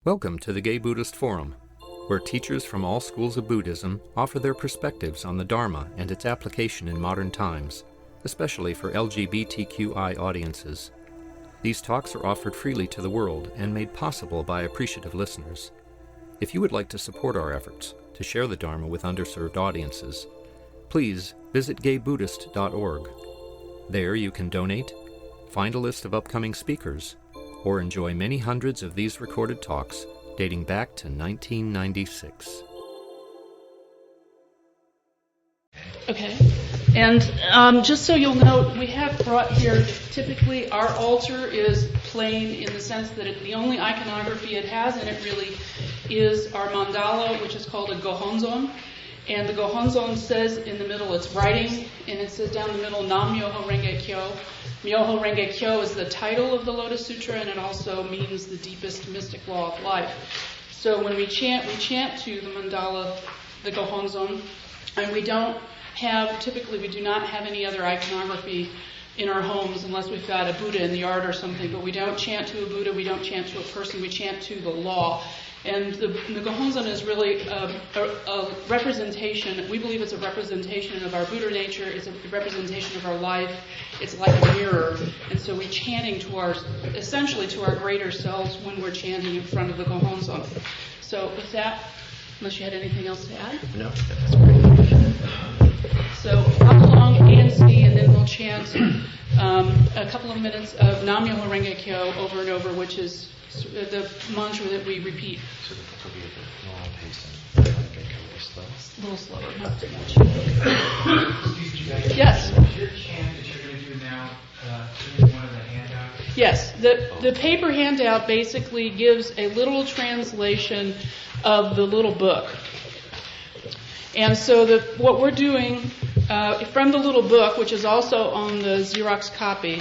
Welcome to the Gay Buddhist Forum, where teachers from all schools of Buddhism offer their perspectives on the Dharma and its application in modern times, especially for LGBTQI audiences. These talks are offered freely to the world and made possible by appreciative listeners. If you would like to support our efforts to share the Dharma with underserved audiences, please visit gaybuddhist.org. There you can donate, find a list of upcoming speakers, or enjoy many hundreds of these recorded talks dating back to 1996. Okay, and just so you'll know, we have brought here, typically our altar is plain in the sense that the only iconography it has in it really is our mandala, which is called a gohonzon. And the gohonzon says in the middle, it's writing, and it says down the middle, Nam Myoho Renge Kyo. Myoho Renge Kyo is the title of the Lotus Sutra, and it also means the deepest mystic law of life. So when we chant to the mandala, the gohonzon, and we do not have any other iconography in our homes unless we've got a Buddha in the yard or something, but we don't chant to a Buddha, we don't chant to a person, we chant to the law. And the gohonzon is really a representation. We believe it's a representation of our Buddha nature. It's a representation of our life. It's like a mirror. And so we're chanting essentially to our greater selves when we're chanting in front of the gohonzon. So with that, unless you had anything else to add? No, that's great. So follow along and see, and then we'll chant a couple of minutes of Nam Myoho Renge Kyo over and over, which is the mantra that we repeat. So it'll be at the normal pace and a little slower, not too much. Yes? Your chant that you're going to do now is one of the handouts? Yes. The paper handout basically gives a little translation of the little book. And so what we're doing from the little book, which is also on the Xerox copy,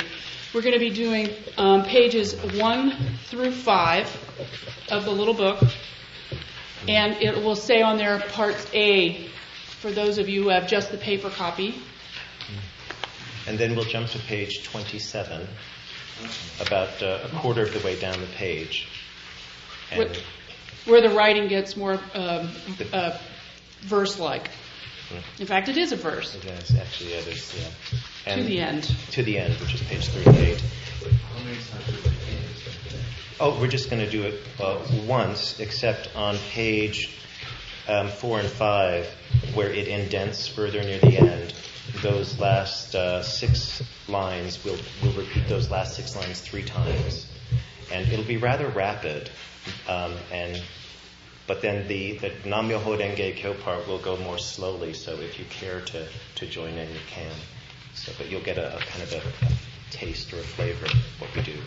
we're going to be doing pages 1 through 5 of the little book. And it will say on there Part A, for those of you who have just the paper copy. And then we'll jump to page 27, about a quarter of the way down the page. And where the writing gets more verse-like. In fact, it is a verse. It is, actually, it is, yeah. And to the end. To the end, which is page 38. Oh, we're just going to do it once, except on page 4 and 5, where it indents further near the end. Those last 6 lines, we'll repeat those last 6 lines 3 times. And it'll be rather rapid, but then the Nam Myoho Renge Kyo part will go more slowly, so if you care to join in, you can. So, but you'll get a kind of a taste or a flavor of what we do.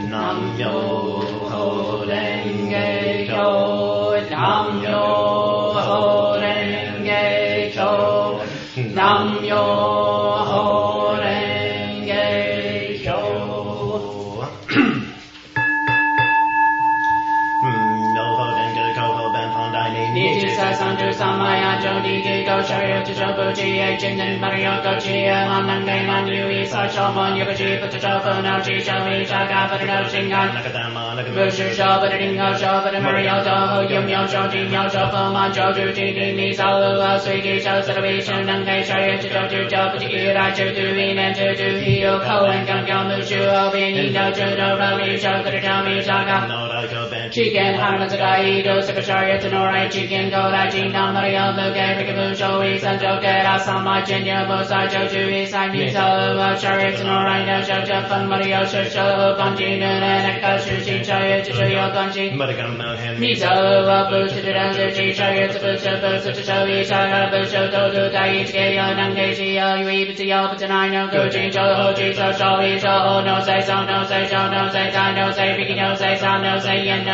Nam Myoho Renge Kyo, Nam Myoho Renge Kyo, Nam Myoho Renge Kyo. Myoho Renge Kyo Ben Pandai Ni Sanju Samaya Jodi Go Shario to Jobuji Jin and Mario Gochi Manan Man Yui Sashamon Yogaji Putajofa Naji Shami Jaga Padano Shingan Nakadama Nakamushu Shaba Ringo Shaba Mario Doho Yum Yo Joji Yo Jofa Manjo Juji Ni Salu Suigi Shosaravishan Nankai Shario to Joju Jobuji Raju Duin and Juju Hio Ko and Gangyo Mushu Obini No Judo Rami Shogatami Jaga Chicken Hanazai Do Sakasharia Tenorai Chicken Kodai Jinam Mario Luke Rikamusho Sanjo Kera Sama Jinya Bosa Joju Isai Miso Sharia Tenorai No Jojo Fun Mario Shosho Ganji Nunaka Shushi Sharia Chichoyo Ganji Miso Bushu Danzuchi Sharia Bushu Bushu Chichoyi Shaga Bushu Dodu Dai Chikeyo Nangeshi Yui Butio Butanai no Guji Joho Jiso Shoi Shoho No Sei So No Sei Sho No Sei Tai No Sei Riki No Sei Sa No Sei Yen No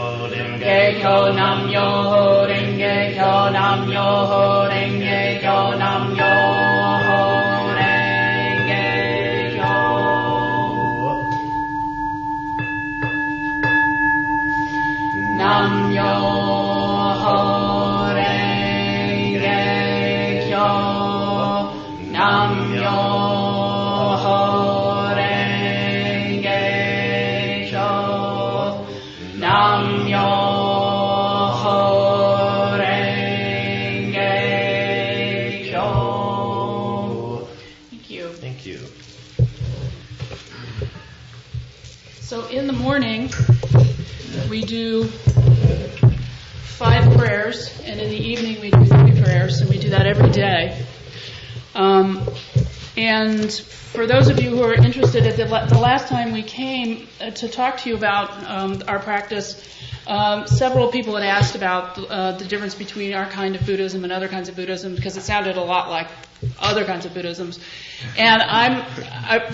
renge kyo, nam yo renge kyo, nam yo renge kyo, nam yo renge kyo. Nam yo renge kyo, nam yo renge kyo, nam yo renge kyo. Thank you. Thank you. So in the morning, we do 5 prayers, and in the evening we do 3 prayers, and we do that every day. And for those of you who are interested, at the last time we came to talk to you about our practice, several people had asked about the difference between our kind of Buddhism and other kinds of Buddhism, because it sounded a lot like other kinds of Buddhisms. And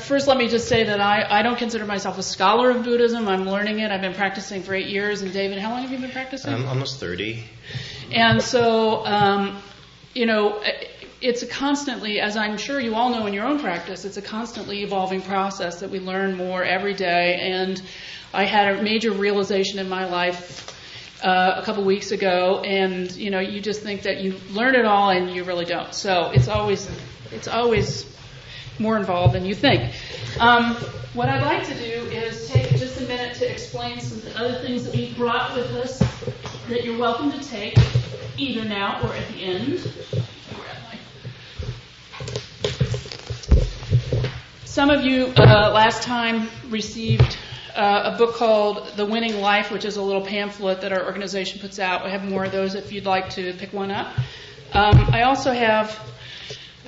first let me just say that I don't consider myself a scholar of Buddhism. I'm learning it. I've been practicing for 8 years. And David, how long have you been practicing? Almost 30. And so, it's a constantly, as I'm sure you all know in your own practice, it's a constantly evolving process that we learn more every day. And I had a major realization in my life a couple weeks ago, and you just think that you learn it all, and you really don't. So it's always more involved than you think. What I'd like to do is take just a minute to explain some other things that we brought with us that you're welcome to take either now or at the end. Some of you last time received a book called The Winning Life, which is a little pamphlet that our organization puts out. We have more of those if you'd like to pick one up. I also have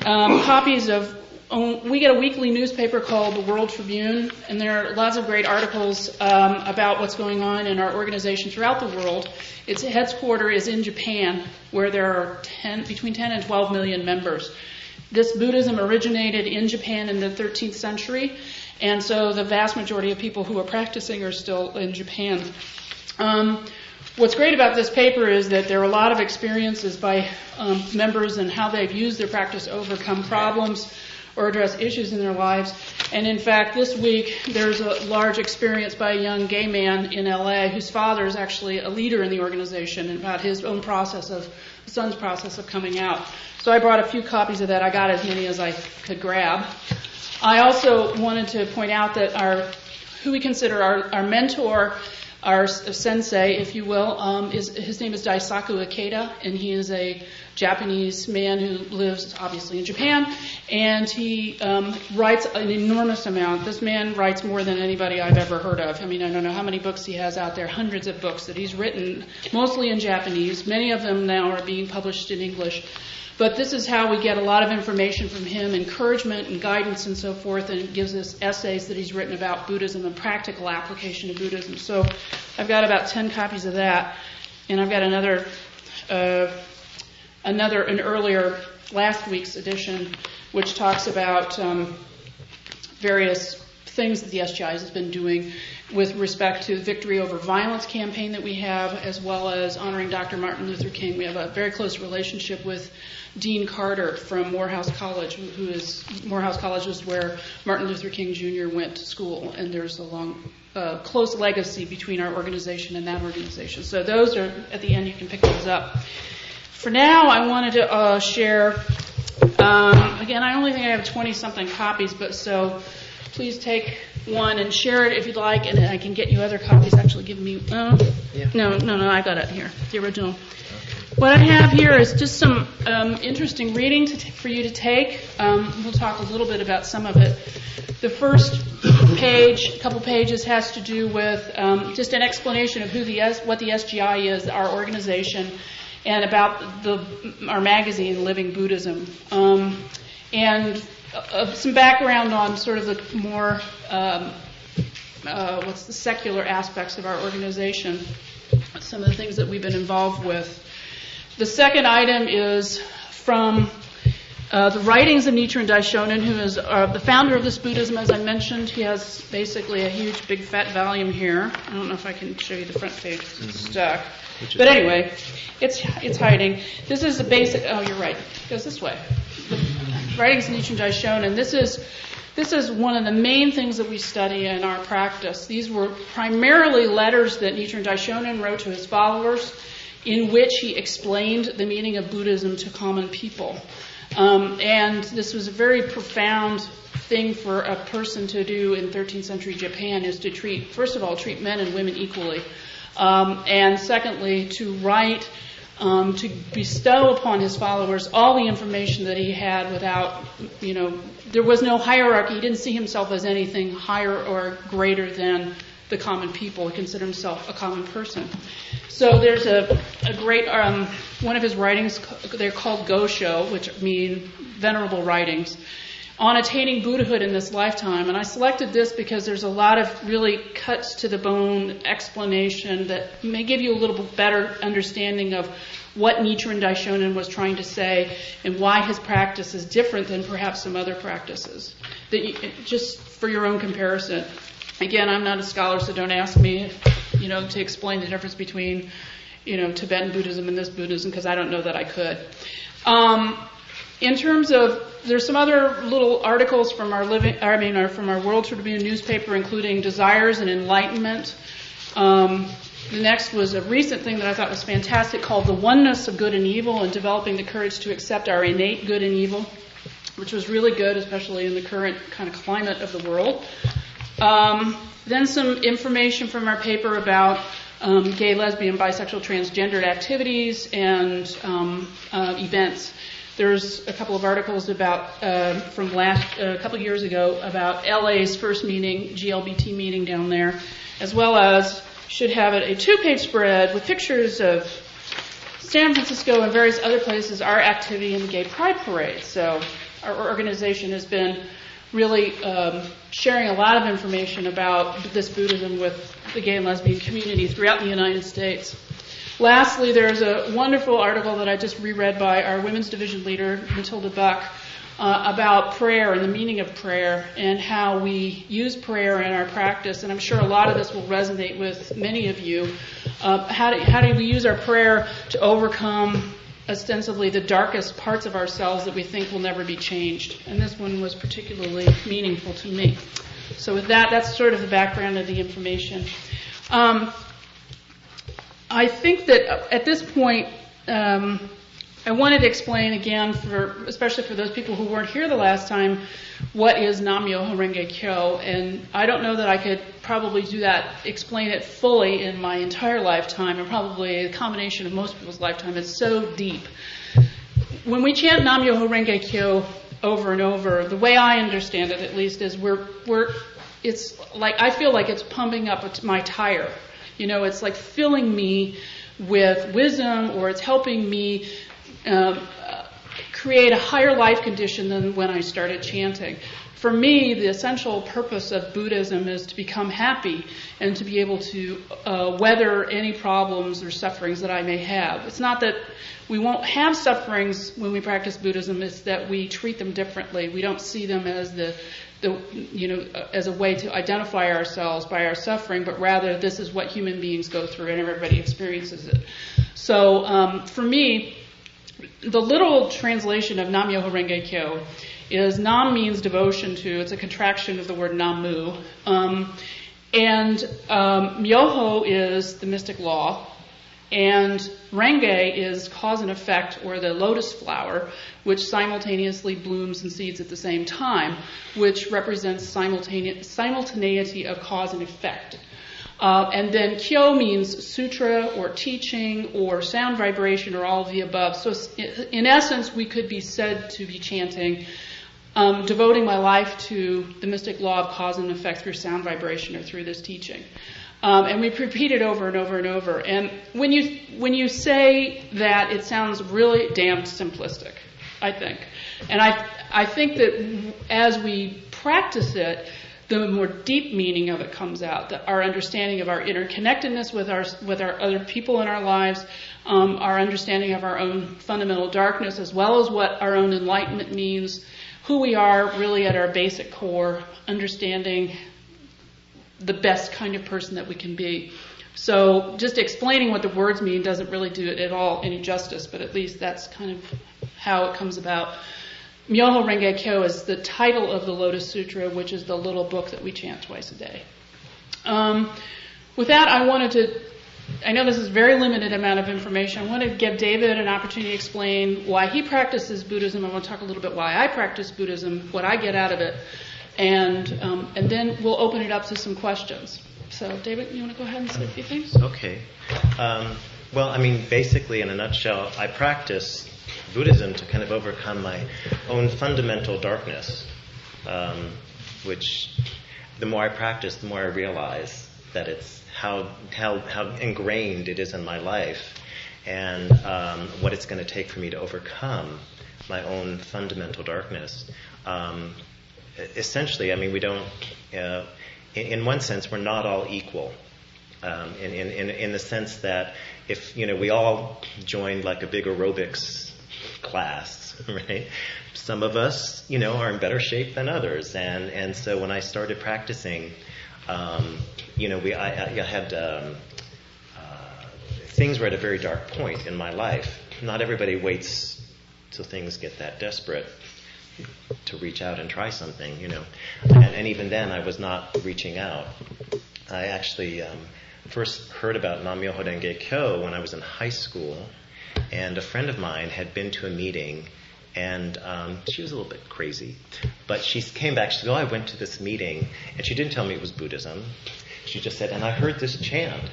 copies of, we get a weekly newspaper called The World Tribune, and there are lots of great articles about what's going on in our organization throughout the world. Its headquarters is in Japan, where there are between 10 and 12 million members. This Buddhism originated in Japan in the 13th century, and so the vast majority of people who are practicing are still in Japan. What's great about this paper is that there are a lot of experiences by members and how they've used their practice to overcome problems or address issues in their lives. And in fact, this week there's a large experience by a young gay man in LA whose father is actually a leader in the organization, and about his own son's process of coming out. So I brought a few copies of that. I got as many as I could grab. I also wanted to point out that who we consider our mentor, our sensei, if you will, his name is Daisaku Ikeda, and he is a Japanese man who lives obviously in Japan, and he writes an enormous amount. This man writes more than anybody I've ever heard of. I mean, I don't know how many books he has out there, hundreds of books that he's written, mostly in Japanese. Many of them now are being published in English. But this is how we get a lot of information from him, encouragement and guidance and so forth, and it gives us essays that he's written about Buddhism and practical application of Buddhism. So I've got about 10 copies of that, and I've got an earlier last week's edition, which talks about various things that the SGI has been doing with respect to the Victory Over Violence campaign that we have, as well as honoring Dr. Martin Luther King. We have a very close relationship with Dean Carter from Morehouse College, Morehouse College was where Martin Luther King Jr. went to school, and there's a long, close legacy between our organization and that organization. So those are, at the end, you can pick those up. For now, I wanted to share, again, I only think I have 20-something copies, but so please take one and share it if you'd like, and I can get you other copies. Actually, give me, no, I got it here, the original. What I have here is just some interesting reading for you to take. We'll talk a little bit about some of it. The first page, a couple pages, has to do with just an explanation of what the SGI is, our organization, and about our magazine, Living Buddhism. And some background on sort of the more, the secular aspects of our organization, some of the things that we've been involved with. The second item is from the writings of Nichiren Daishonin, who is the founder of this Buddhism, as I mentioned. He has basically a huge, big, fat volume here. I don't know if I can show you the front page. It's stuck. But anyway, it's hiding. This is the basic. Oh, you're right. It goes this way. The writings of Nichiren Daishonin. This is one of the main things that we study in our practice. These were primarily letters that Nichiren Daishonin wrote to his followers, in which he explained the meaning of Buddhism to common people. And this was a very profound thing for a person to do in 13th century Japan, is to first of all, treat men and women equally. And secondly, to write, to bestow upon his followers all the information that he had without, there was no hierarchy. He didn't see himself as anything higher or greater than the common people. He considered himself a common person. So there's a great, one of his writings, they're called Gosho, which mean venerable writings, on attaining Buddhahood in this lifetime. And I selected this because there's a lot of really cuts to the bone explanation that may give you a little bit better understanding of what Nichiren Daishonin was trying to say and why his practice is different than perhaps some other practices. Just for your own comparison. Again, I'm not a scholar, so don't ask me, to explain the difference between, Tibetan Buddhism and this Buddhism, because I don't know that I could. In terms of, there's some other little articles from from our World Tribune newspaper, including Desires and Enlightenment. The next was a recent thing that I thought was fantastic, called The Oneness of Good and Evil and Developing the Courage to Accept Our Innate Good and Evil, which was really good, especially in the current kind of climate of the world. Then some information from our paper about gay, lesbian, bisexual, transgendered activities and events. There's a couple of articles about from a couple of years ago about LA's first meeting, GLBT meeting down there, as well as should have it a 2-page spread with pictures of San Francisco and various other places, our activity in the Gay Pride Parade. So our organization has been really sharing a lot of information about this Buddhism with the gay and lesbian community throughout the United States. Lastly, there's a wonderful article that I just reread by our women's division leader, Matilda Buck, about prayer and the meaning of prayer and how we use prayer in our practice. And I'm sure a lot of this will resonate with many of you. How do we use our prayer to overcome ostensibly the darkest parts of ourselves that we think will never be changed? And this one was particularly meaningful to me. So with that, that's sort of the background of the information. I think that at this point, I wanted to explain again, especially for those people who weren't here the last time, what is Nam-myoho Renge Kyo. And I don't know that I could probably explain it fully in my entire lifetime, and probably a combination of most people's lifetime. It's so deep. When we chant Nam-myoho Renge Kyo over and over, the way I understand it, at least, is it's like I feel like it's pumping up my tire. It's like filling me with wisdom, or it's helping me create a higher life condition than when I started chanting. For me, the essential purpose of Buddhism is to become happy and to be able to weather any problems or sufferings that I may have. It's not that we won't have sufferings when we practice Buddhism, it's that we treat them differently. We don't see them as as a way to identify ourselves by our suffering, but rather this is what human beings go through and everybody experiences it. So for me, the literal translation of Nam-myoho Renge Kyo is Nam means devotion to, it's a contraction of the word Namu, and Myoho is the mystic law, and Renge is cause and effect, or the lotus flower, which simultaneously blooms and seeds at the same time, which represents simultaneity of cause and effect. And then Kyo means sutra or teaching or sound vibration or all of the above. So in essence, we could be said to be chanting, devoting my life to the mystic law of cause and effect through sound vibration or through this teaching. And we repeat it over and over and over. And when you say that, it sounds really damned simplistic, I think. And I think that as we practice it, the more deep meaning of it comes out. Our understanding of our interconnectedness with our other people in our lives, our understanding of our own fundamental darkness, as well as what our own enlightenment means, who we are really at our basic core, understanding the best kind of person that we can be. So just explaining what the words mean doesn't really do it at all any justice, but at least that's kind of how it comes about. Myoho Renge Kyo is the title of the Lotus Sutra, which is the little book that we chant twice a day. With that, I know this is a very limited amount of information. I want to give David an opportunity to explain why he practices Buddhism. I want to talk a little bit why I practice Buddhism, what I get out of it, and then we'll open it up to some questions. So, David, you want to go ahead and say a few things? Okay. Well, I mean, basically, in a nutshell, I practice Buddhism to kind of overcome my own fundamental darkness, which the more I practice, the more I realize that it's how ingrained it is in my life, and what it's going to take for me to overcome my own fundamental darkness. Essentially, I mean, we don't. In one sense, we're not all equal. In the sense that if we all joined like a big aerobics class, right? Some of us, are in better shape than others, and so when I started practicing, I had things were at a very dark point in my life. Not everybody waits till things get that desperate to reach out and try something, and even then I was not reaching out. I actually first heard about Nam-myoho Renge Kyo when I was in high school, and a friend of mine had been to a meeting, and she was a little bit crazy, but she came back, she said, I went to this meeting, and she didn't tell me it was Buddhism. She just said, and I heard this chant,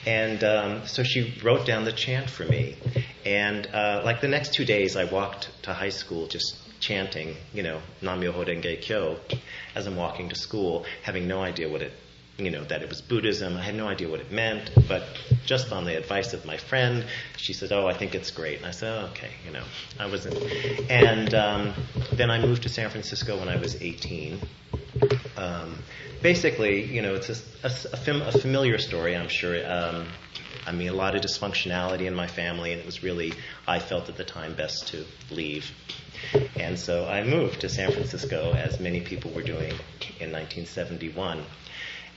and so she wrote down the chant for me, and like the next 2 days I walked to high school just chanting, Nam-myoho Renge Kyo as I'm walking to school, having no idea what it, that it was Buddhism. I had no idea what it meant, but just on the advice of my friend, she said, I think it's great. And I said, okay, I wasn't. And then I moved to San Francisco when I was 18. Basically, it's a familiar story, I'm sure. A lot of dysfunctionality in my family, and it was really, I felt at the time best to leave. And so I moved to San Francisco, as many people were doing in 1971.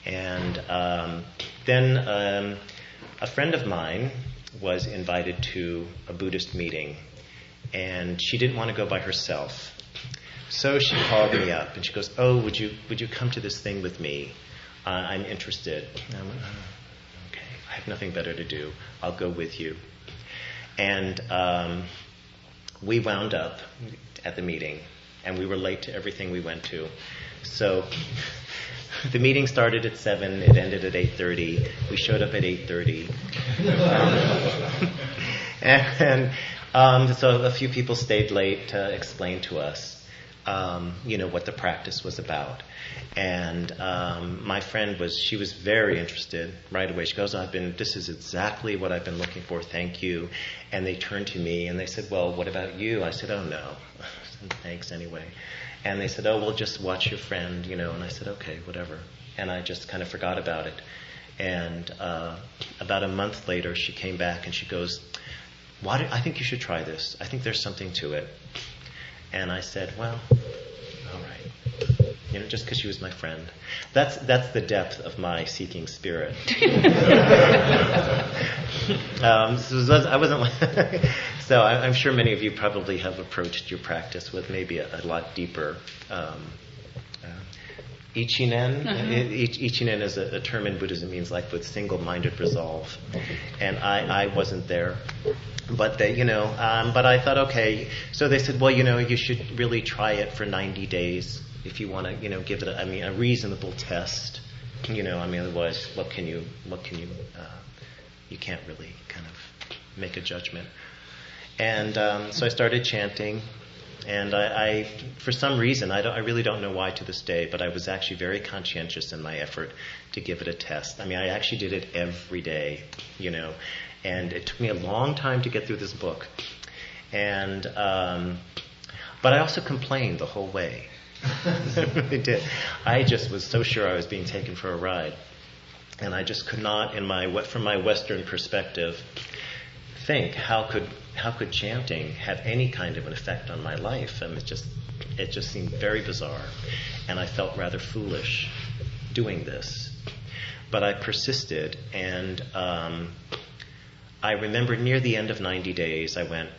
And then a friend of mine was invited to a Buddhist meeting, and she didn't want to go by herself. So she called me up, and she goes, would you come to this thing with me? I'm interested. And I went, okay, I have nothing better to do. I'll go with you. And we wound up at the meeting, and we were late to everything we went to. So the meeting started at 7, it ended at 8:30. We showed up at 8:30. And so a few people stayed late to explain to us, what the practice was about. And my friend she was very interested right away. She goes, this is exactly what I've been looking for, thank you. And they turned to me and they said, well, what about you? I said, no. Thanks anyway. And they said, we'll just watch your friend, and I said, okay, whatever. And I just kind of forgot about it. And about a month later, she came back and she goes, I think you should try this. I think there's something to it. And I said, well, all right. Just because she was my friend. That's the depth of my seeking spirit. So I'm sure many of you probably have approached your practice with maybe a lot deeper. Ichinen. Ichinen is a term in Buddhism, means like with single-minded resolve. And I wasn't there. But but I thought, okay. So they said, well, you should really try it for 90 days if you want to, give it a reasonable test. Otherwise, what can you you can't really kind of make a judgment. And so I started chanting. And I for some reason, I really don't know why to this day, but I was actually very conscientious in my effort to give it a test. I actually did it every day, and it took me a long time to get through this book. And but I also complained the whole way. It really did. I just was so sure I was being taken for a ride. And I just could not, from my Western perspective, think how could chanting have any kind of an effect on my life? And it just seemed very bizarre. And I felt rather foolish doing this. But I persisted, and I remember near the end of 90 days, I went,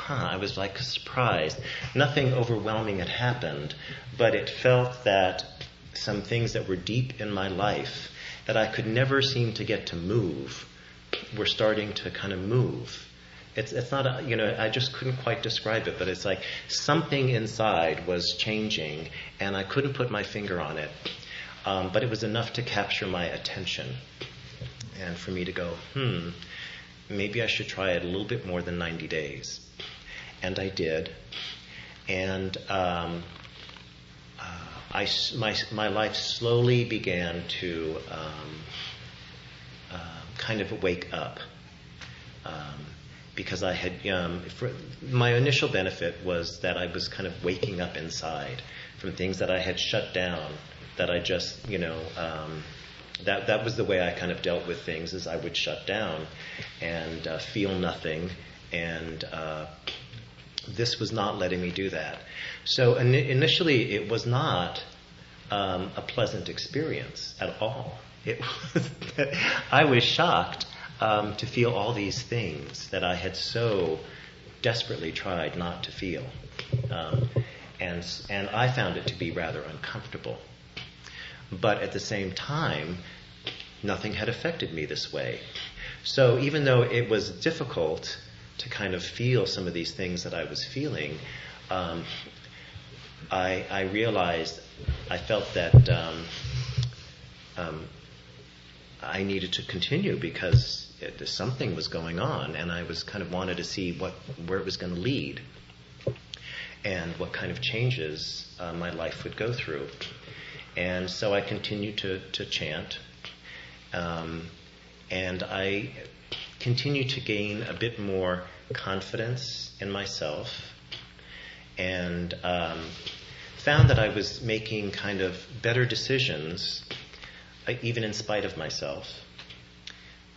I was like surprised. Nothing overwhelming had happened, but it felt that some things that were deep in my life that I could never seem to get to move were starting to kind of move. It's not, I just couldn't quite describe it, but it's like something inside was changing, and I couldn't put my finger on it. But it was enough to capture my attention, and for me to go, maybe I should try it a little bit more than 90 days. And I did. And my life slowly began to kind of wake up. Because I had, my initial benefit was that I was kind of waking up inside from things that I had shut down, that I just, that was the way I kind of dealt with things, is I would shut down and feel nothing, and this was not letting me do that. So initially it was not a pleasant experience at all. It was I was shocked to feel all these things that I had so desperately tried not to feel. And I found it to be rather uncomfortable. But at the same time, nothing had affected me this way. So even though it was difficult to kind of feel some of these things that I was feeling, I realized, I felt that I needed to continue because something was going on, and I was kind of wanted to see where it was going to lead and what kind of changes my life would go through. And so I continued to chant, and I continued to gain a bit more confidence in myself, and found that I was making kind of better decisions, even in spite of myself.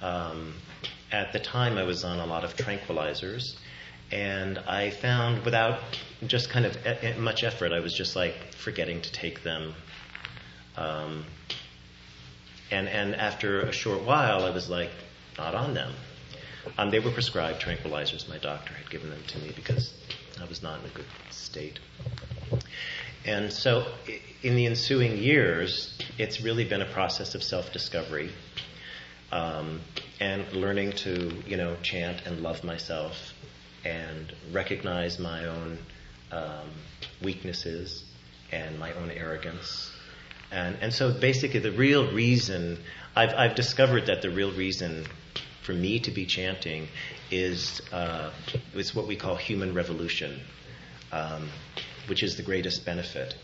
At the time, I was on a lot of tranquilizers, and I found without just kind of much effort, I was just like forgetting to take them. And after a short while, I was like not on them. They were prescribed tranquilizers. My doctor had given them to me because I was not in a good state. And so in the ensuing years, it's really been a process of self-discovery, and learning to, chant and love myself and recognize my own weaknesses and my own arrogance. And so basically the real reason, I've discovered that the real reason for me to be chanting is what we call human revolution, which is the greatest benefit.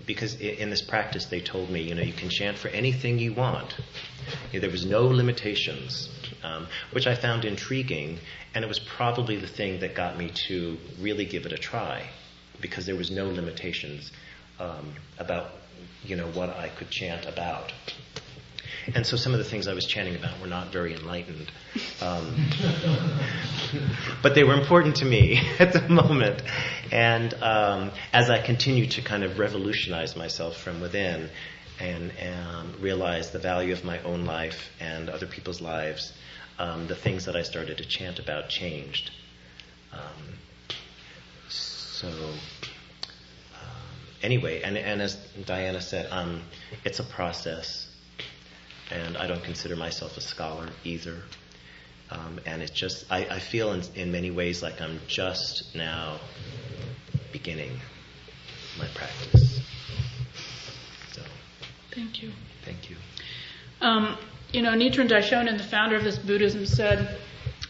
Because in this practice they told me, you can chant for anything you want. There was no limitations, which I found intriguing, and it was probably the thing that got me to really give it a try, because there was no limitations about, what I could chant about. And so some of the things I was chanting about were not very enlightened. But they were important to me at the moment. And as I continued to kind of revolutionize myself from within and realize the value of my own life and other people's lives, the things that I started to chant about changed. Anyway, and as Diana said, it's a process. And I don't consider myself a scholar either. And it's just, I feel in many ways like I'm just now beginning my practice. So. Thank you. Thank you. Nichiren Daishonin, the founder of this Buddhism, said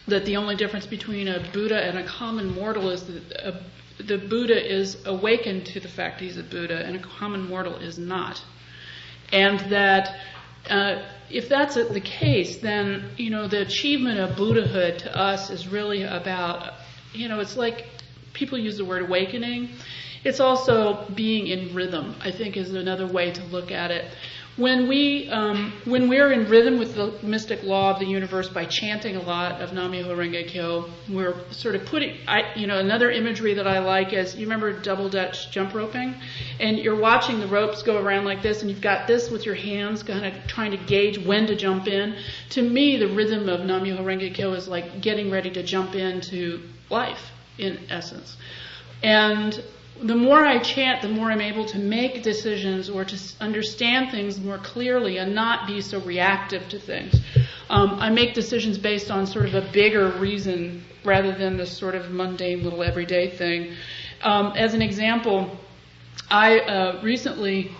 that the only difference between a Buddha and a common mortal is that the Buddha is awakened to the fact he's a Buddha, and a common mortal is not. And that if that's the case, then, the achievement of Buddhahood to us is really about, it's like people use the word awakening. It's also being in rhythm, I think, is another way to look at it. When we're in rhythm with the mystic law of the universe by chanting a lot of Nam-myoho Renge Kyo, we're sort of putting, another imagery that I like is, you remember double Dutch jump roping? And you're watching the ropes go around like this, and you've got this with your hands kind of trying to gauge when to jump in. To me, the rhythm of Nam-myoho Renge Kyo is like getting ready to jump into life, in essence. And the more I chant, the more I'm able to make decisions or to understand things more clearly and not be so reactive to things. I make decisions based on sort of a bigger reason rather than this sort of mundane little everyday thing. As an example, I recently,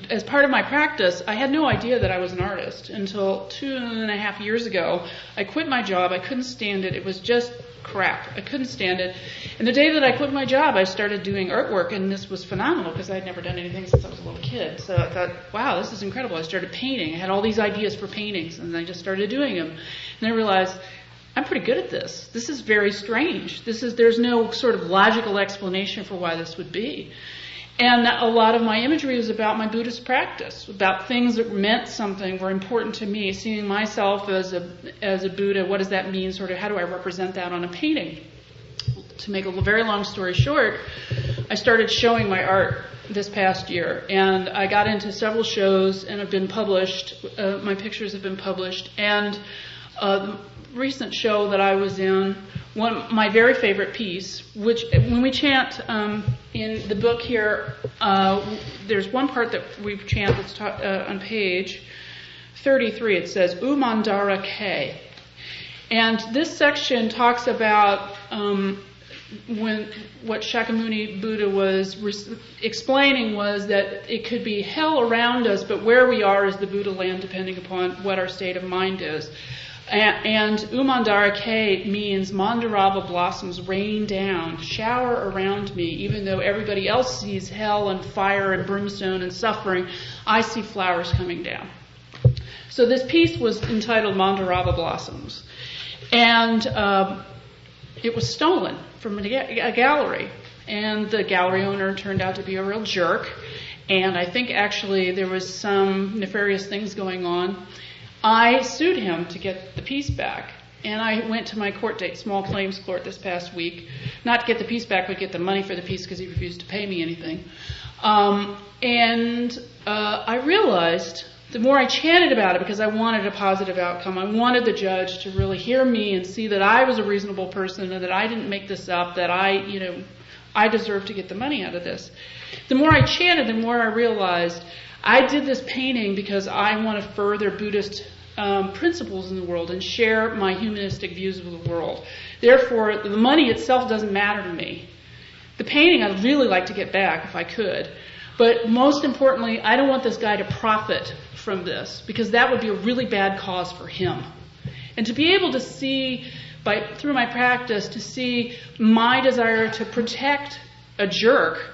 as part of my practice, I had no idea that I was an artist until 2.5 years ago. I quit my job. I couldn't stand it. It was just crap. I couldn't stand it. And the day that I quit my job, I started doing artwork, and this was phenomenal because I had never done anything since I was a little kid. So I thought, wow, this is incredible. I started painting. I had all these ideas for paintings, and I just started doing them. And I realized, I'm pretty good at this. This is very strange. There's no sort of logical explanation for why this would be. And a lot of my imagery was about my Buddhist practice, about things that meant something, were important to me, seeing myself as a Buddha. What does that mean? Sort of, how do I represent that on a painting? To make a very long story short, I started showing my art this past year, and I got into several shows and have been published. My pictures have been published, and the recent show that I was in, my very favorite piece, which when we chant in the book here, there's one part that we chant that's on page 33. It says Umandara Ke, and this section talks about what Shakyamuni Buddha was explaining was that it could be hell around us, but where we are is the Buddha land, depending upon what our state of mind is. And Umandara Ke means Mandarava blossoms rain down, shower around me. Even though everybody else sees hell and fire and brimstone and suffering, I see flowers coming down. So this piece was entitled Mandarava Blossoms. And it was stolen from a gallery. And the gallery owner turned out to be a real jerk. And I think actually there was some nefarious things going on. I sued him to get the piece back, and I went to my court date, small claims court, this past week, not to get the piece back, but get the money for the piece because he refused to pay me anything. I realized the more I chanted about it, because I wanted a positive outcome, I wanted the judge to really hear me and see that I was a reasonable person and that I didn't make this up, that I deserved to get the money out of this. The more I chanted, the more I realized I did this painting because I want to further Buddhist principles in the world and share my humanistic views of the world. Therefore, the money itself doesn't matter to me. The painting I'd really like to get back if I could. But most importantly, I don't want this guy to profit from this, because that would be a really bad cause for him. And to be able to see, through my practice, to see my desire to protect a jerk,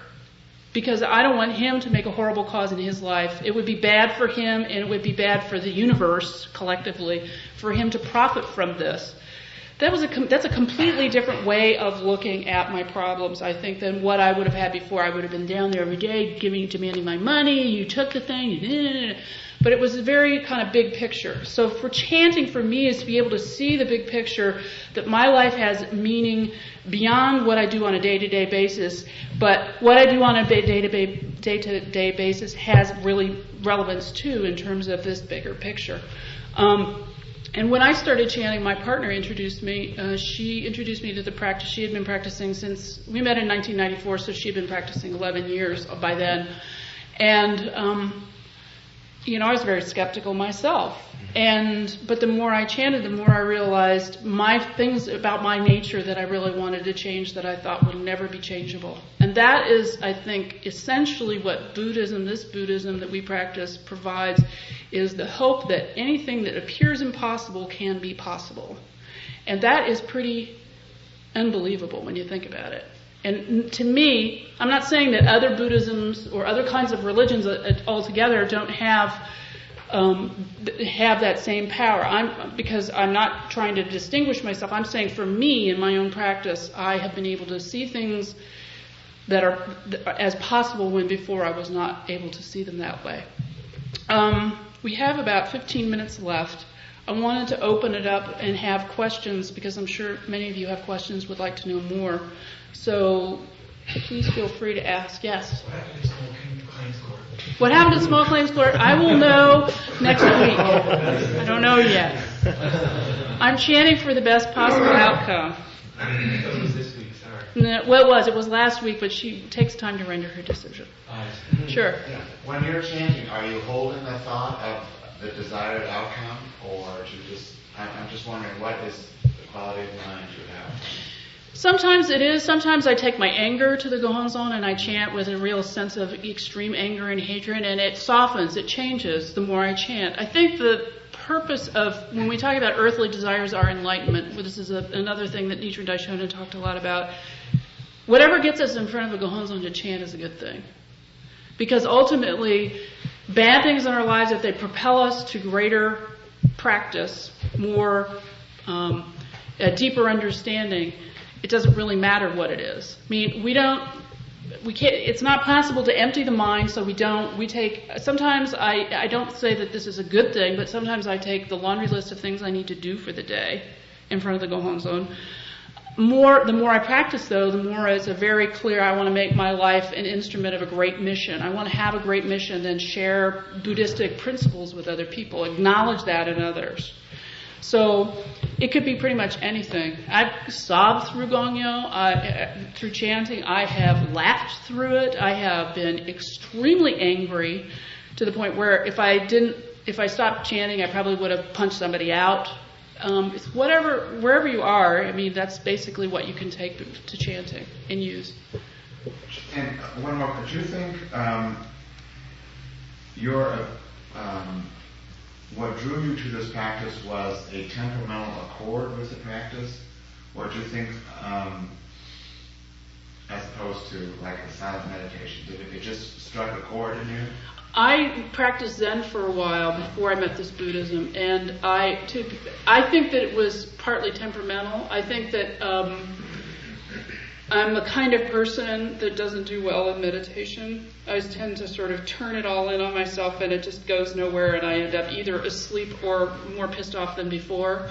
because I don't want him to make a horrible cause in his life. It would be bad for him, and it would be bad for the universe collectively for him to profit from this. That's a completely different way of looking at my problems, I think, than what I would have had before. I would have been down there every day demanding my money. You took the thing. But it was a very kind of big picture. So for chanting for me is to be able to see the big picture, that my life has meaning beyond what I do on a day-to-day basis, but what I do on a day-to-day basis has really relevance too in terms of this bigger picture. And when I started chanting, my partner introduced me. She introduced me to the practice. She had been practicing since, we met in 1994, so she had been practicing 11 years by then. And I was very skeptical myself. But the more I chanted, the more I realized my things about my nature that I really wanted to change that I thought would never be changeable. And that is, I think, essentially what Buddhism, this Buddhism that we practice, provides, is the hope that anything that appears impossible can be possible. And that is pretty unbelievable when you think about it. And to me, I'm not saying that other Buddhisms or other kinds of religions altogether don't have have that same power. Because I'm not trying to distinguish myself. I'm saying for me, in my own practice, I have been able to see things that are as possible when before I was not able to see them that way. We have about 15 minutes left. I wanted to open it up and have questions because I'm sure many of you have questions, would like to know more. So please feel free to ask. Yes? What happened to small claims court? I will know next week. I don't know yet. I'm chanting for the best possible outcome. It was this week, sorry. No, well, it was last week, but she takes time to render her decision. Sure. Yeah. When you're chanting, are you holding the thought of the desired outcome, or to just? I'm just wondering, what is the quality of mind you have? Sometimes it is. Sometimes I take my anger to the Gohonzon and I chant with a real sense of extreme anger and hatred, and it softens, it changes the more I chant. I think the purpose of, when we talk about earthly desires, our enlightenment, this is another thing that Nichiren Daishonin talked a lot about. Whatever gets us in front of a Gohonzon to chant is a good thing. Because ultimately, bad things in our lives, if they propel us to greater practice, more, a deeper understanding, it doesn't really matter what it is. I mean, we can't, it's not possible to empty the mind, so sometimes I don't say that this is a good thing, but sometimes I take the laundry list of things I need to do for the day in front of the Gohonzon. The more I practice, though, the more it's a very clear, I want to make my life an instrument of a great mission. I want to have a great mission, then share Buddhistic principles with other people, acknowledge that in others. So it could be pretty much anything. I've sobbed through Gongyo, through chanting. I have laughed through it. I have been extremely angry to the point where if I stopped chanting, I probably would have punched somebody out. It's wherever you are, I mean, that's basically what you can take to chanting and use. And one more, do you think what drew you to this practice was a temperamental accord with the practice, or do you think, as opposed to like a silent meditation, did it just struck a chord in you? I practiced Zen for a while before I met this Buddhism, and I think that it was partly temperamental. I think that I'm the kind of person that doesn't do well in meditation. I tend to sort of turn it all in on myself, and it just goes nowhere, and I end up either asleep or more pissed off than before.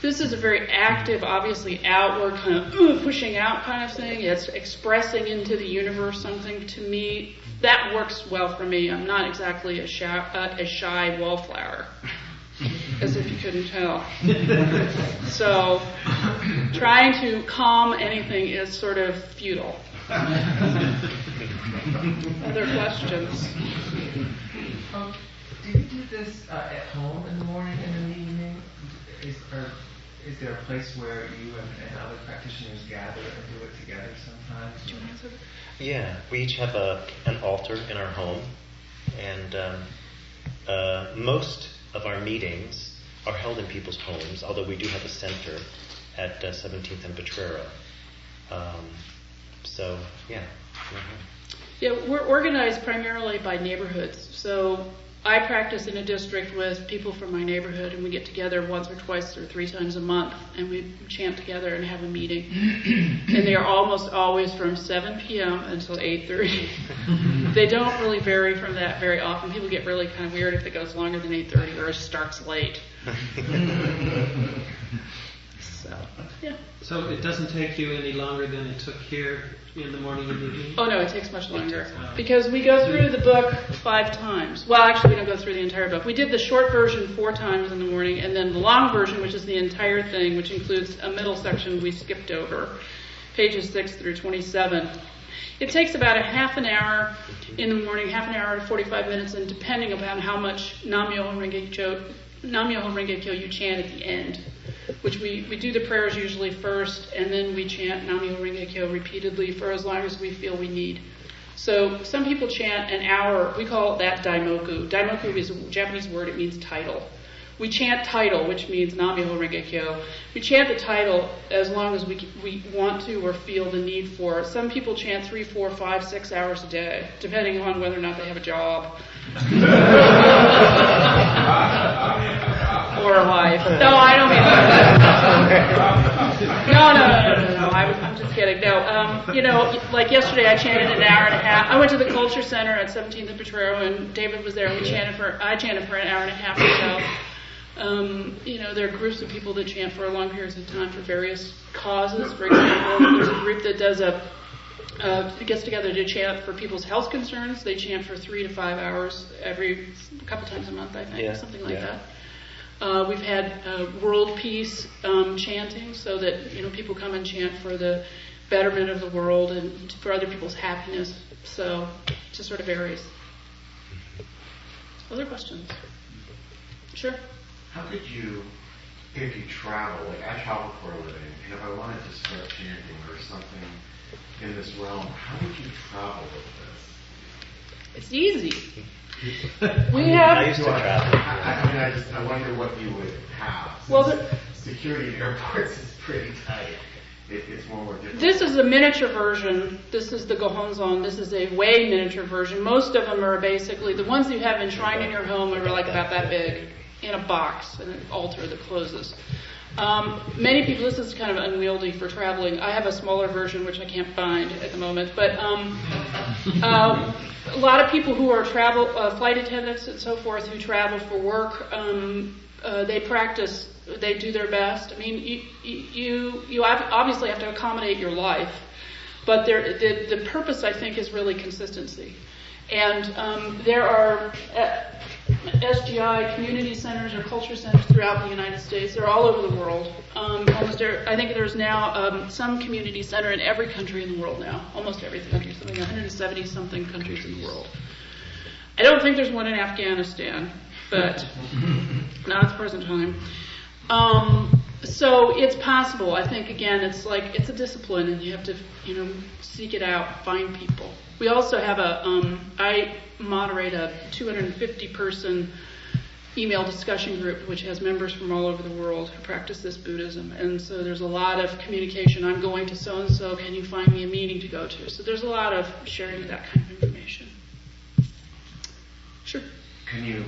This is a very active, obviously outward kind of pushing out kind of thing. It's expressing into the universe something. To me, that works well for me. I'm not exactly a shy wallflower, as if you couldn't tell. So trying to calm anything is sort of futile. Other questions? Do you do this at home in the morning and in the evening? Is there a place where you and other practitioners gather and do it together sometimes? Do you want to answer that? Yeah, we each have an altar in our home, and most of our meetings are held in people's homes, although we do have a center at 17th and Potrero. So, yeah. Mm-hmm. Yeah, we're organized primarily by neighborhoods. So I practice in a district with people from my neighborhood, and we get together once or twice or 3 times a month, and we chant together and have a meeting. And they are almost always from 7 p.m. until 8:30. They don't really vary from that very often. People get really kind of weird if it goes longer than 8:30 or it starts late. So, yeah. So it doesn't take you any longer than it took here in the morning and evening? Oh no, it takes much longer. Because we go through the book 5 times. Well, actually we don't go through the entire book. We did the short version 4 times in the morning, and then the long version, which is the entire thing, which includes a middle section we skipped over, pages 6 through 27. It takes about a half an hour in the morning, half an hour to 45 minutes, and depending upon how much Nam-myoho Renge Kyo you chant at the end, which we do the prayers usually first, and then we chant Nam-myoho Renge Kyo repeatedly for as long as we feel we need. So some people chant an hour. We call that daimoku. Daimoku is a Japanese word. It means title. We chant title, which means Nam-myoho Renge Kyo. We chant the title as long as we want to or feel the need for it. Some people chant 3, 4, 5, 6 hours a day, depending on whether or not they have a job. slower life. No, I don't mean that. No. I'm just kidding. No, like yesterday I chanted an hour and a half. I went to the Culture Center at 17th and Potrero, and David was there, and I chanted for an hour and a half or so. There are groups of people that chant for long periods of time for various causes. For example, there's a group that does gets together to chant for people's health concerns. They chant for 3 to 5 hours a couple times a month, I think, something like that. We've had world peace chanting, so that people come and chant for the betterment of the world and for other people's happiness. So it just sort of varies. Other questions? Sure. How could you, if you travel, like I travel for a living, and if I wanted to start chanting or something in this realm, how would you travel with this? It's easy. I used to travel. I wonder what you would have. Well, security in airports is pretty tight. It's more difficult. This is a miniature version. This is the Gohonzon. This is a way miniature version. Most of them are basically, the ones you have enshrined in your home are like about that big, in a box, in an altar that closes. Many people, this is kind of unwieldy for traveling. I have a smaller version which I can't find at the moment, but a lot of people who are flight attendants and so forth who travel for work, they practice, they do their best. I mean, you obviously have to accommodate your life, but the purpose, I think, is really consistency. And there are SGI community centers or culture centers throughout the United States. They're all over the world. I think there's now some community center in every country in the world now. Almost every country, something 170-something countries in the world. I don't think there's one in Afghanistan, but not at the present time. So it's possible. I think, again, it's a discipline, and you have to, seek it out, find people. We also have I moderate a 250-person email discussion group, which has members from all over the world who practice this Buddhism. And so there's a lot of communication. I'm going to so-and-so, can you find me a meeting to go to? So there's a lot of sharing of that kind of information. Sure. Can you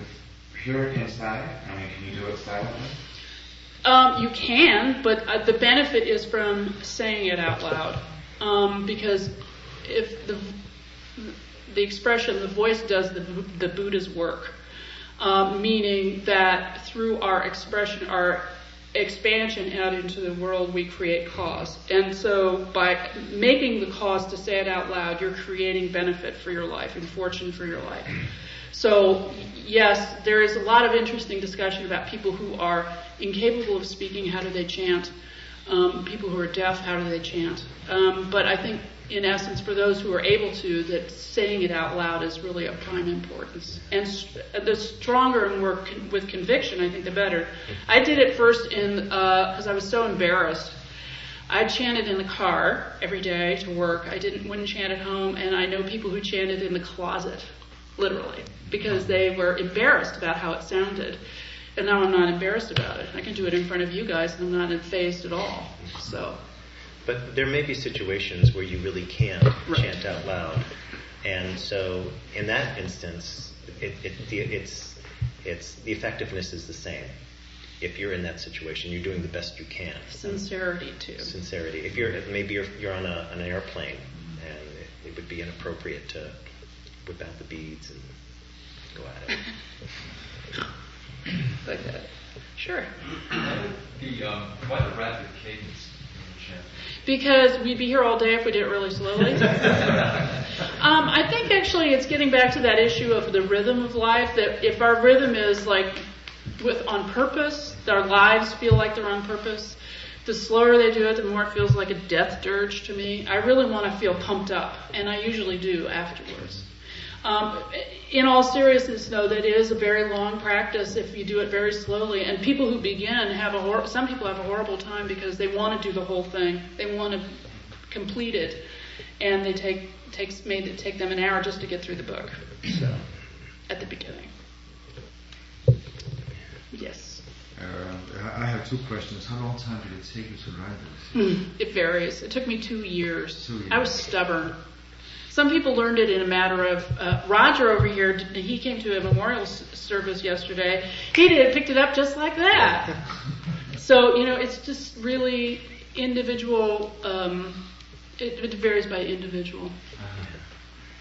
hear it inside? Can you do it silently? You can, but the benefit is from saying it out loud. Because if the expression, the voice does the Buddha's work, meaning that through our expression, our expansion out into the world, we create cause. And so by making the cause to say it out loud, you're creating benefit for your life and fortune for your life. So yes, there is a lot of interesting discussion about people who are incapable of speaking, how do they chant? People who are deaf, how do they chant? But I think, in essence, for those who are able to, that saying it out loud is really of prime importance. And the stronger and more with conviction, I think, the better. I did it first because I was so embarrassed. I chanted in the car every day to work. I wouldn't chant at home, and I know people who chanted in the closet, literally, because they were embarrassed about how it sounded. And now I'm not embarrassed about it. I can do it in front of you guys, and I'm not fazed at all. So. But there may be situations where you really can't chant out loud, and so in that instance, the effectiveness is the same. If you're in that situation, you're doing the best you can. Sincerity too. Sincerity. If you're on an airplane, and it would be inappropriate to whip out the beads and go at it. Like that. Sure. Why the rapid cadence? Because we'd be here all day if we did it really slowly. I think actually it's getting back to that issue of the rhythm of life, that if our rhythm is on purpose, our lives feel like they're on purpose, the slower they do it, the more it feels like a death dirge to me. I really want to feel pumped up, and I usually do afterwards. In all seriousness, though, that is a very long practice if you do it very slowly. And people who begin some people have a horrible time because they want to do the whole thing. They want to complete it, and they take them an hour just to get through the book. So, at the beginning. Yes. I have two questions. How long time did it take you to write this? It varies. It took me 2 years. 2 years. I was stubborn. Some people learned it in a matter of, Roger over here, he came to a memorial service yesterday. He picked it up just like that. So, it's just really individual, it varies by individual.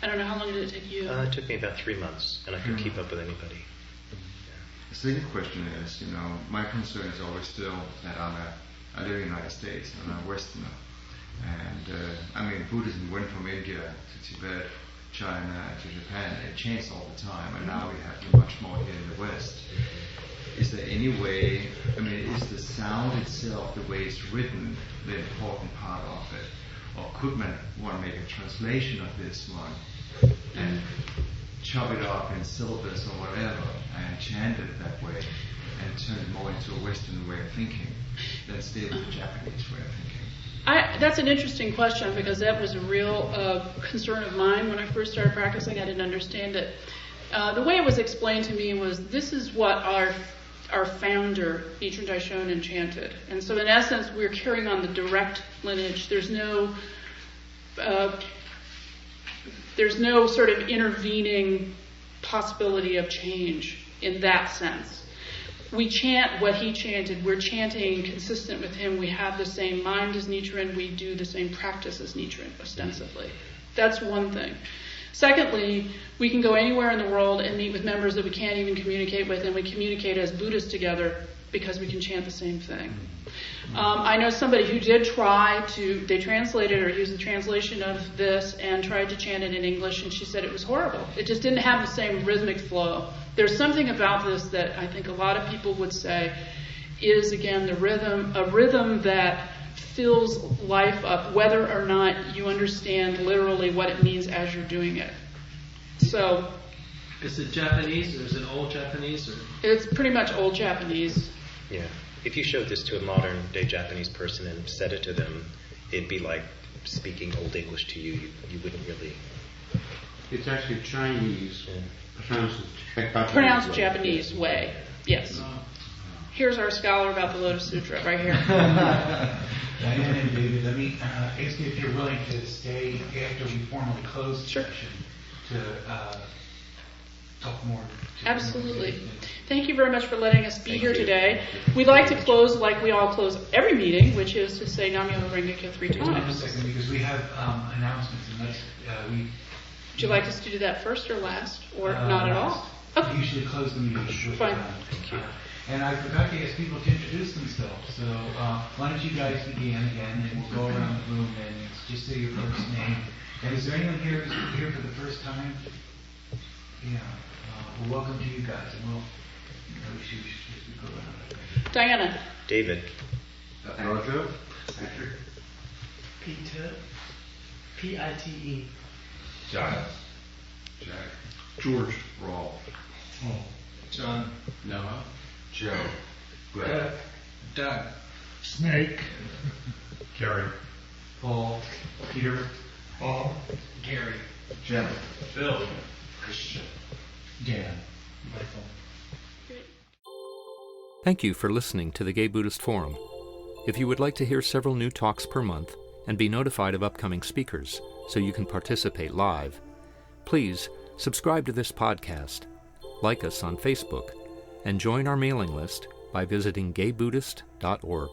I don't know, how long did it take you? It took me about 3 months, and I could keep up with anybody. The second question is, my concern is always still that I live in the United States and I'm a Westerner. And Buddhism went from India to Tibet, China, to Japan. It changed all the time, and now we have much more here in the West. Is there any way, is the sound itself, the way it's written, the important part of it? Or could one make a translation of this one and chop it up in syllabus or whatever and chant it that way and turn it more into a Western way of thinking than stay with the Japanese way of thinking? That's an interesting question, because that was a real concern of mine when I first started practicing. I didn't understand it. The way it was explained to me was, this is what our founder, Nichiren Daishonin, chanted. And so in essence, we're carrying on the direct lineage. There's no sort of intervening possibility of change in that sense. We chant what he chanted. We're chanting consistent with him. We have the same mind as Nichiren. We do the same practice as Nichiren, ostensibly. That's one thing. Secondly, we can go anywhere in the world and meet with members that we can't even communicate with, and we communicate as Buddhists together because we can chant the same thing. I know somebody who did they translated or used the translation of this and tried to chant it in English, and she said it was horrible. It just didn't have the same rhythmic flow. There's something about this that I think a lot of people would say is, again, a rhythm that fills life up, whether or not you understand literally what it means as you're doing it. So, is it Japanese, or is it Old Japanese? Or? It's pretty much Old Japanese. Yeah. If you showed this to a modern day Japanese person and said it to them, it'd be like speaking Old English to you. You wouldn't really. It's actually Chinese, pronounced Japanese way. Yes. Here's our scholar about the Lotus Sutra right here. Diana and David, let me ask you if you're willing to stay after we formally close the session to talk more. Absolutely. Thank you very much for letting us be here today. We'd like to close like we all close every meeting, which is to say Nam-myoho Renge-kyo 3 times. Wait a second, because we have announcements, and let's would you like us to do that first or last, or not at all? Okay. We usually close the meeting with fine. Thank you. And I forgot to ask people to introduce themselves. So why don't you guys begin again, and we'll go around the room and just say your first name. And is there anyone here who's here for the first time? Yeah. Well, welcome to you guys, and we'll go around. Diana. David. Roger. Patrick. Peter. P-I-T-E. Giles. Jack. George. Rolf. John. Noah. Joe. Greg. Doug. Snake. Gary. Paul. Peter. Paul. Gary. Jim. Phil. Christian. Dan. Michael. Thank you for listening to the Gay Buddhist Forum. If you would like to hear several new talks per month and be notified of upcoming speakers so you can participate live, please subscribe to this podcast, like us on Facebook, and join our mailing list by visiting gaybuddhist.org.